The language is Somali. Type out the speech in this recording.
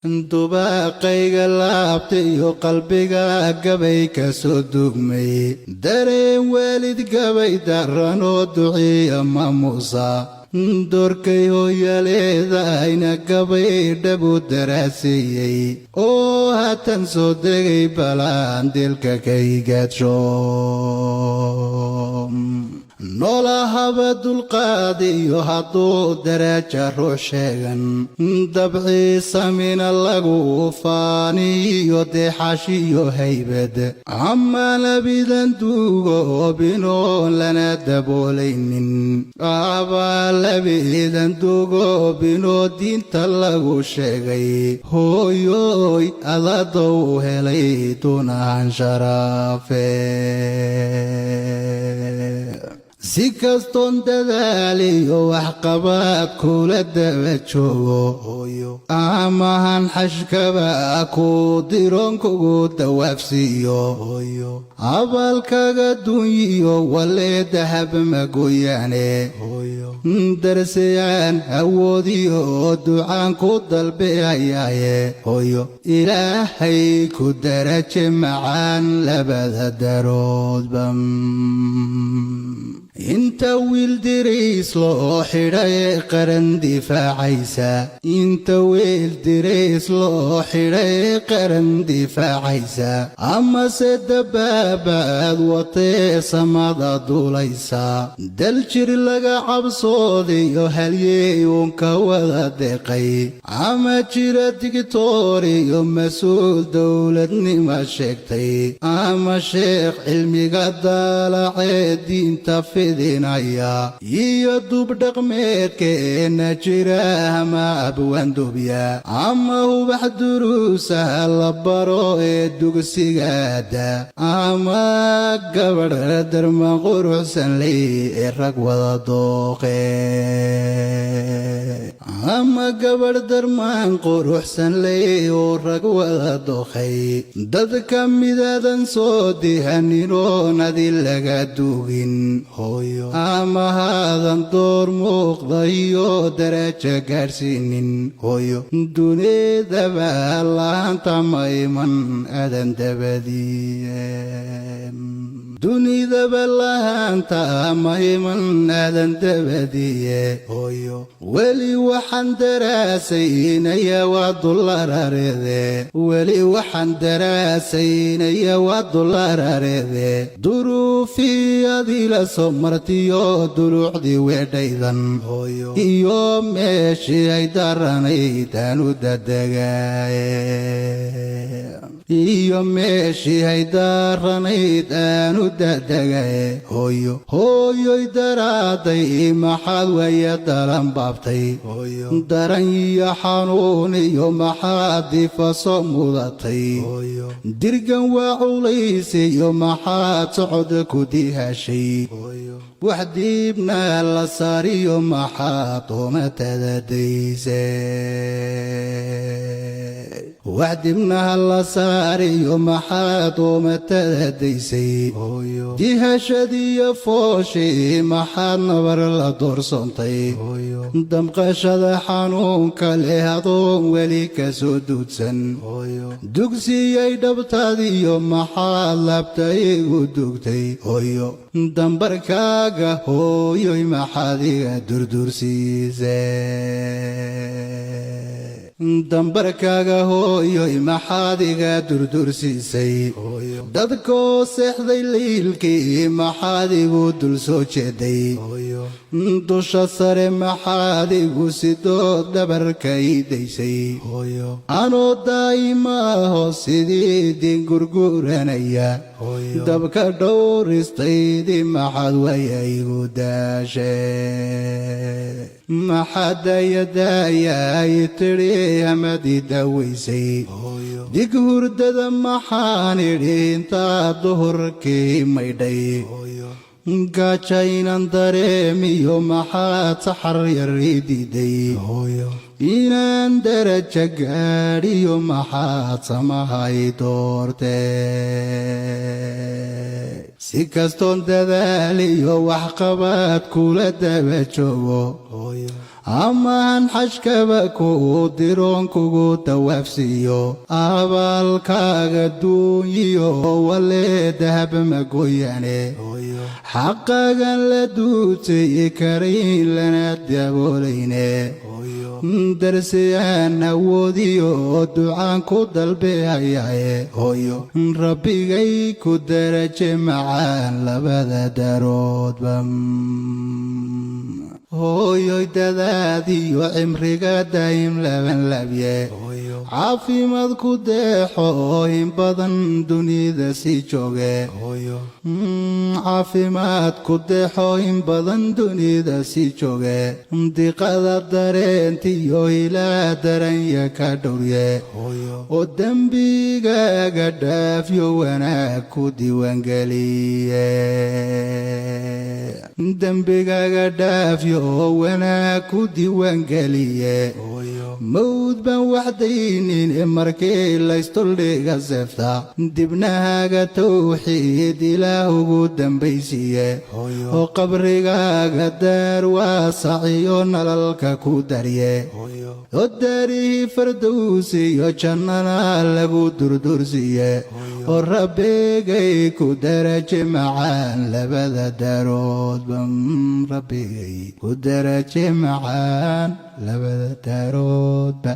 dubaaqayga laabtayo qalbiga gabay ka soo dugmay dareen waalid gabay daranoo duciya maamuusa doorkay hooyaleedayna gabay dhabu daraaseeyey oo haatan soo degay balaan dilka kaygaadsho noolahaba dulqaadiyo hadduu daraaja ruux sheegan dabciisa mina lagu faaniyo deexashiyo haybad ama labidan duugoobinoo lana daboolaynin abaa labidan duugoobinoo diinta lagu sheegay hooyoy adadow helay dunahan sharaafe si kastoon dadaaliyo waxqabaad kula daba joogo hooyo amahan xashkaba ku diroon kugu dawaafsiiyo hooyo abaalkaga dunyiyo walee dahab magoyaane hooyo darsayaan awoodiyo ducaan ku dalbeayaaye hooyo ilaahay ku daraje macaan labada daroodba inta wiil diriis loo xidhay qaran difaacaysa inta wiil diriis loo xidhay qaran difaacaysa ama se dabaabaad watee samada duulaysa daljir laga cabsoodiyo halyey uunka wada deeqay ama jira digtooriyo mas-uul dowladnima sheegtay ama sheekh cilmiga daalacee diinta iyo dubdhaqmeedkeena jira ama abwaandubya ama hubax duruusaha la baro ee dugsigaada ama gabadh darman quruxsan ley ee rag wada dooqe ama gabadh darmaan quruxsan ley oo rag wada dooqay dadka midaadan soo dihaninoon adi laga duugin ama haadan door muuqdayo daraja gaadhsiinin hooyo dunidaba laanta ma iman aadan dabadiye dunidaba lahaanta ma iman aadan dabadiye hooyo weli waxaan daraasaynaya waa dullarareede weli waxaan daraasaynaya waa dullarareede duruufiyadii la soo martiyo duluucdii weedhaydan hooyo iyo meeshii ay daranayd aanu dadegaaye iyo meeshii ay daranayd aanu dadegaaye hooyo hooyoy daraaday maxaad waya dalan baabtay hooyo daran iyo xanuun iyo maxaad difaso mudatay hooyo dirgan waa culays iyo maxaad socod ku dihashay wax diibna la saariyo maxaad umatada daysay wax dibna la saariyo maxaad umatada daysay dihashadiyo fooshii maxaad nabar la doorsoontay damqashada xanuunka leh adoon weli ka soo duudsan dugsiyay dhabtaadiyo maxaad labta igu dugtay hooyo dambarkaaga hooyoy maxaad iga durdursiisay dambarkaaga hooyoy maxaad iga durdursiisay dadkoo seexday liilkii maxaad igu dul soo jeeday dusha sare maxaad igu sidood dhabarka ii daysay anoo daa'imaaho sidii din gurguranaya dabka dhowristaydii maxaad waya igu daashay maxaad daayadaayay tidhi hamadii daawaysay dig hurdada maxaan idhi intaad duhurkii maydhay gaajaynan dareemiyo maxaad saxar yar ii diiday inaan daraja gaadhiyo maxaad samahay doortee si kastoon dadaaliyo waxqabaad kula daba joogo amaan xashkaba ku diroon kugu dawaafsiiyo abaalkaaga duunyiyo wale dahab magoyane xaqagan la duutay karin lana daboolayne darsiyaan awoodiyo ducaan ku dalbeeyaye hooyo rabbigay ku daraje macaan labada daroodba hooyoy dadaadiyo cimriga daa'im laban labye caafimaad ku deexo in badan dunida sii jooge caafimaad ku deexo in badan dunida sii jooge diqada dareentiyo ilaa daranya ka dhowrye oo dembigaaga dhaafyo wanaag ku diiwaangeliye dembigaaga dhaafyo wanaag ku diiwaangeliye mawd baan waxdaynin markii laystuldhiga seefta dibnahaaga tawxiid ilaah ugu dambaysiiye oo qabrigaaga daar waasaciyo nalalka ku darye oo daarihii fardowsiyo jannana lagu durdursiiye oo rabbigay ku daraje macaan labada daaroodba rabbigay ku daraje macaan labada daaroodba